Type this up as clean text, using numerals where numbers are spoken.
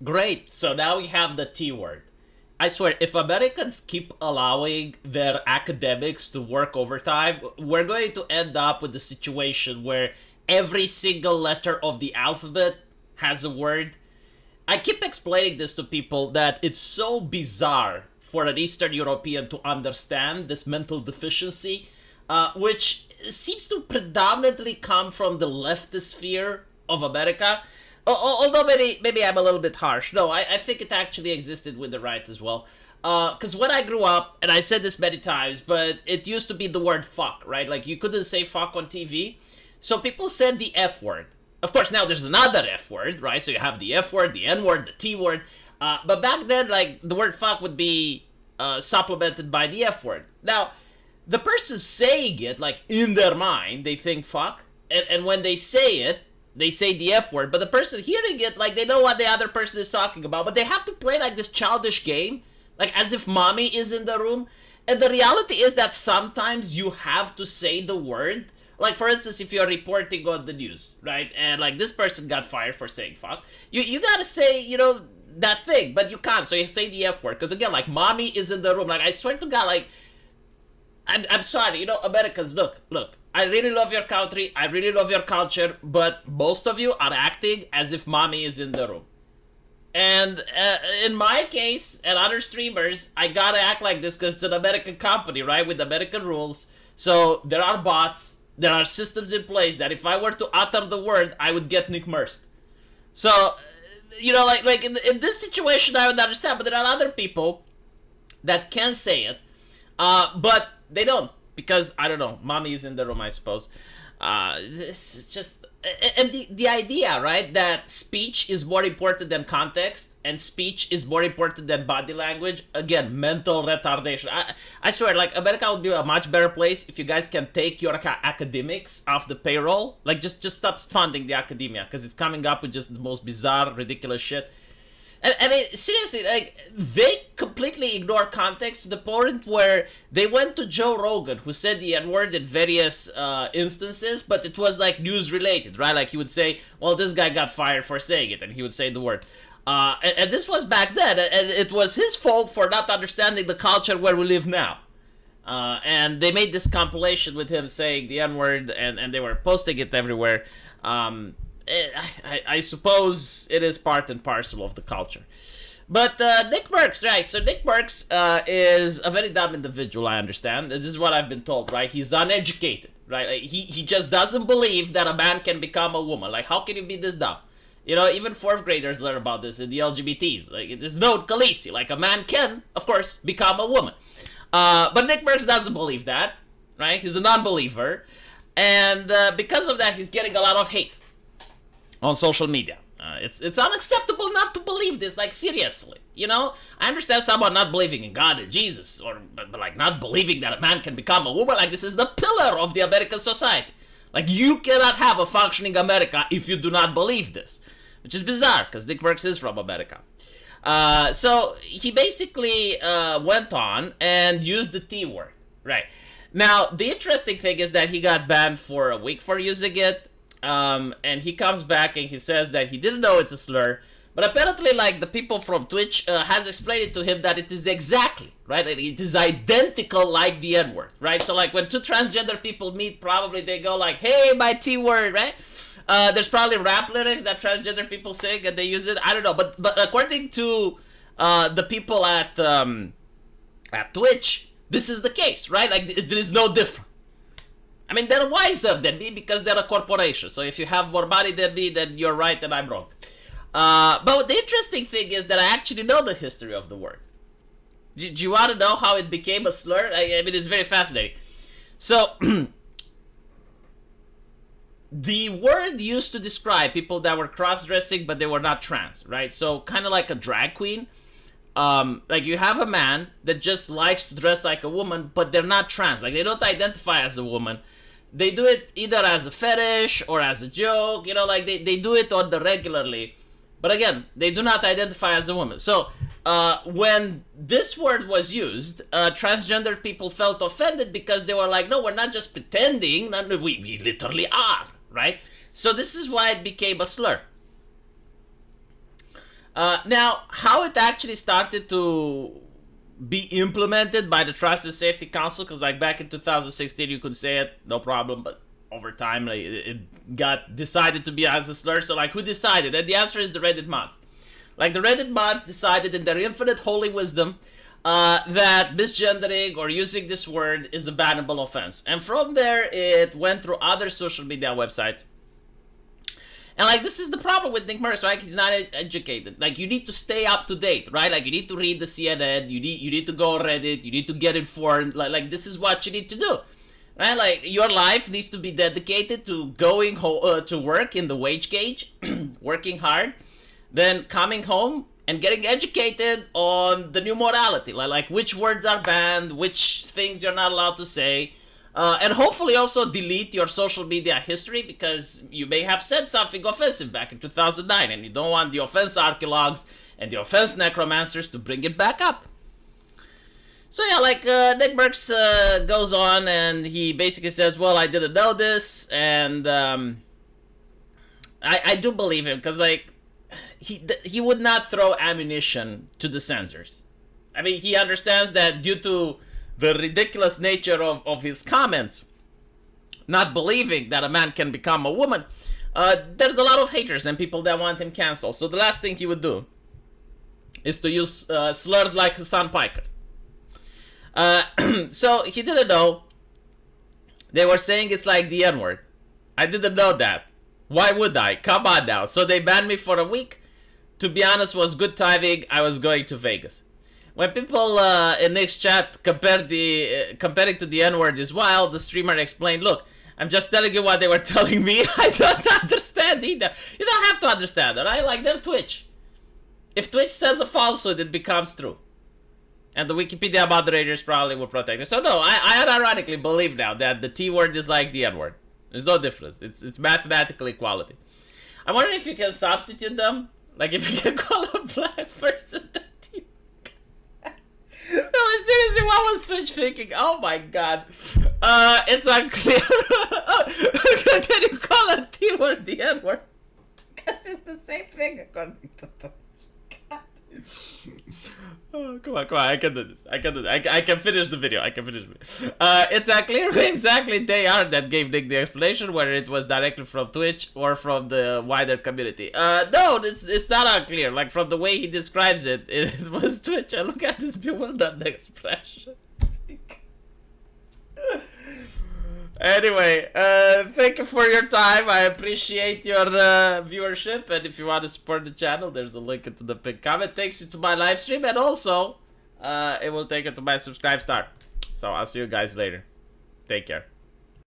Great. So now we have the T word. I swear, if Americans keep allowing their academics to work overtime, we're going to end up with the situation where every single letter of the alphabet has a word. I keep explaining this to people that it's so bizarre for an Eastern European to understand this mental deficiency, which seems to predominantly come from the leftist sphere of America. Although maybe I'm a little bit harsh. No, I think it actually existed with the right as well. Because when I grew up, and I said this many times, but it used to be the word fuck, right? Like you couldn't say fuck on TV. So people said the F word. Of course, now there's another F word, right? So you have the F word, the N word, the T word. But back then, like, the word fuck would be supplemented by the F word. Now, the person saying it, like, in their mind, they think fuck. And when they say the F word. But the person hearing it, like, they know what the other person is talking about. But they have to play, like, this childish game, like, as if mommy is in the room. And the reality is that sometimes you have to say the word. Like, for instance, if you're reporting on the news, right? And, like, this person got fired for saying fuck. You gotta say, that thing, but you can't. So you say the F word. Because, again, like, mommy is in the room. Like, I swear to God, like, I'm sorry, Americans, look. I really love your country. I really love your culture. But most of you are acting as if mommy is in the room. And in my case, and other streamers, I gotta act like this because it's an American company, right? With American rules. So there are bots, there are systems in place that if I were to utter the word, I would get Nick Merst. So, like in this situation, I would understand. But there are other people that can say it, but they don't because I don't know. Mommy is in the room, I suppose. It's just and the idea, right, that speech is more important than context and speech is more important than body language. Again, mental retardation. I swear, like, America would be a much better place if you guys can take your academics off the payroll. Like, just stop funding the academia because it's coming up with just the most bizarre, ridiculous shit. I mean, seriously, like, they completely ignore context to the point where they went to Joe Rogan, who said the N-word in various instances, but it was, like, news-related, right? Like, he would say, well, this guy got fired for saying it, and he would say the word. And this was back then, and it was his fault for not understanding the culture where we live now. And they made this compilation with him saying the N-word, and they were posting it everywhere. I suppose it is part and parcel of the culture. But Nick Merckx, right? So Nick Merckx is a very dumb individual, I understand. This is what I've been told, right? He's uneducated, right? Like, he just doesn't believe that a man can become a woman. Like, how can you be this dumb? Even fourth graders learn about this in the LGBTs. Like, there's no Khaleesi. Like, a man can, of course, become a woman. But Nick Merckx doesn't believe that, right? He's a non-believer. And because of that, he's getting a lot of hate on social media. It's unacceptable not to believe this, like, seriously. I understand someone not believing in God and Jesus, but like, not believing that a man can become a woman. Like, this is the pillar of the American society. Like, you cannot have a functioning America if you do not believe this, which is bizarre, because Nick Merckx is from America. So he basically went on and used the T word, right? Now, the interesting thing is that he got banned for a week for using it. And he comes back and he says that he didn't know it's a slur, but apparently, like, the people from Twitch has explained it to him that it is exactly, right? It is identical like the N-word, right? So, like, when two transgender people meet, probably they go like, hey, my T-word, right? There's probably rap lyrics that transgender people sing and they use it. I don't know, but according to the people at Twitch, this is the case, right? Like, there is no difference. I mean, they're wiser than me because they're a corporation. So if you have more money than me, then you're right and I'm wrong. But the interesting thing is that I actually know the history of the word. Do you want to know how it became a slur? I mean, it's very fascinating. So, the word used to describe people that were cross-dressing, but they were not trans, right? So, kind of like a drag queen. Like, you have a man that just likes to dress like a woman, but they're not trans. Like, they don't identify as a woman. They do it either as a fetish or as a joke, like, they do it on the regularly. But again, they do not identify as a woman. So, when this word was used, transgender people felt offended because they were like, no, we're not just pretending, we literally are, right? So this is why it became a slur. Now, how it actually started to be implemented by the Trust and Safety Council, because like back in 2016 you could say it, no problem, but over time like, it got decided to be as a slur. So like, who decided? And the answer is the Reddit mods. Like, the Reddit mods decided in their infinite holy wisdom that misgendering or using this word is a bannable offense. And from there, it went through other social media websites. And like, this is the problem with Nick Merckx, right? He's not educated. Like, you need to stay up to date, right? Like, you need to read the CNN, you need to go on Reddit, you need to get informed. Like this is what you need to do, right? Like, your life needs to be dedicated to going to work in the wage gauge, working hard, then coming home and getting educated on the new morality, like which words are banned, which things you're not allowed to say. And hopefully also delete your social media history, because you may have said something offensive back in 2009 and you don't want the offense archaeologues and the offense necromancers to bring it back up. So yeah, like Nick Merckx goes on and he basically says, well, I didn't know this, and I do believe him, because like he would not throw ammunition to the censors. I mean, he understands that due to the ridiculous nature of his comments, not believing that a man can become a woman, there's a lot of haters and people that want him canceled. So the last thing he would do is to use slurs like Hassan Piker. So he didn't know. They were saying it's like the N-word. I didn't know that. Why would I? Come on now. So they banned me for a week. To be honest, was good timing. I was going to Vegas. When people in Nick's chat comparing to the N-word is wild, the streamer explained, look, I'm just telling you what they were telling me. I don't understand either. You don't have to understand, alright? Like, they're Twitch. If Twitch says a falsehood, it becomes true. And the Wikipedia moderators probably will protect it. So no, I unironically believe now that the T-word is like the N-word. There's no difference. It's mathematical equality. I wonder if you can substitute them. Like, if you can call a black person the T. No, seriously, what was Twitch thinking? Oh my god. It's unclear. Can you call a T-word the N-word? Because it's the same thing according to Twitch. Oh, come on, I can do this. I can finish the video. It's unclear who exactly they are that gave Nick the explanation, whether it was directly from Twitch or from the wider community. No, it's not unclear. Like, from the way he describes it, it was Twitch. And look at this bewildered expression. Anyway, thank you for your time. I appreciate your viewership, and if you want to support the channel, there's a link into the pinned comment. Takes you to my live stream, and also it will take you to my subscribe star. So I'll see you guys later. Take care.